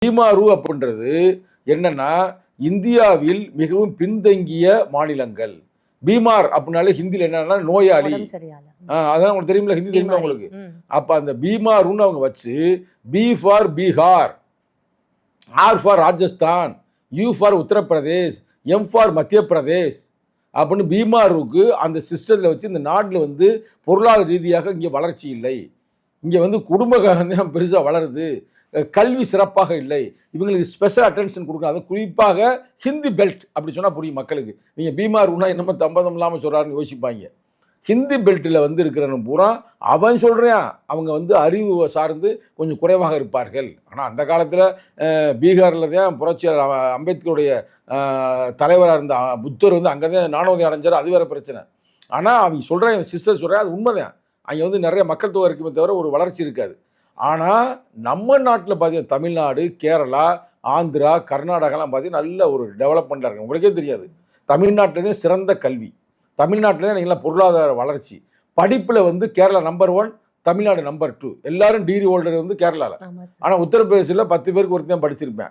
பீமாரு அப்படின்றது என்னன்னா இந்தியாவில் மிகவும் பின்தங்கிய மாநிலங்கள். பீமார் அப்படின்னாலே ஹிந்தியில் என்னன்னா நோயாளி. அதான் உங்களுக்கு தெரியுமில்ல, ஹிந்தி தெரியுமா உங்களுக்கு? அப்ப அந்த பீமாருன்னு அவங்க வச்சு B for Bihar, R for Rajasthan, U for Uttar Pradesh, M for Madhya Pradesh அப்படின்னு பீமாருக்கு அந்த சிஸ்டத்தில் வச்சு இந்த நாட்டில் வந்து பொருளாதார ரீதியாக இங்கே வளர்ச்சி இல்லை, இங்கே வந்து குடும்ப காலம் பெருசாக வளருது, கல்வி சிறப்பாக இல்லை, இவங்களுக்கு ஸ்பெஷல் அட்டென்ஷன் கொடுக்கணும். அது குறிப்பாக ஹிந்தி பெல்ட் அப்படி சொன்னால் புரியும் மக்களுக்கு. நீங்கள் பீமாருன்னா என்னமோ தம்பதம் இல்லாமல் சொல்கிறாருன்னு யோசிப்பாங்க. ஹிந்தி பெல்ட்டில் வந்து இருக்கிறவங்க பூரா அவன் சொல்கிறேன் அவங்க வந்து அறிவு சார்ந்து கொஞ்சம் குறைவாக இருப்பார்கள். ஆனால் அந்த காலத்தில் பீகாரில் தான் புரட்சியாளர் அம்பேத்கருடைய தலைவராக இருந்த புத்தர் வந்து அங்கே தான் நாணோதயம் அடைஞ்சார். அது வேறு பிரச்சனை. ஆனால் அவங்க சொல்கிறேன், சிஸ்டர் சொல்கிறேன், அது உண்மைதான். அங்கே வந்து நிறைய மக்கள் தொகை இருக்குமே தவிர ஒரு வளர்ச்சி இருக்காது. ஆனால் நம்ம நாட்டில் பார்த்தீங்கன்னா தமிழ்நாடு, கேரளா, ஆந்திரா, கர்நாடகாலாம் பார்த்தீங்கன்னா நல்ல ஒரு டெவலப்மெண்ட்டாக இருக்குது. உங்களுக்கே தெரியாது, தமிழ்நாட்டிலே சிறந்த கல்வி, தமிழ்நாட்டிலே நல்லா பொருளாதார வளர்ச்சி, படிப்பில் வந்து கேரளா நம்பர் 1, தமிழ்நாடு நம்பர் 2. எல்லாரும் டிகிரி ஹோல்டர் வந்து கேரளாவில். ஆனால் உத்தரப்பிரதேசில் 10 பேருக்கு ஒருத்தன் படிச்சிருப்பேன்.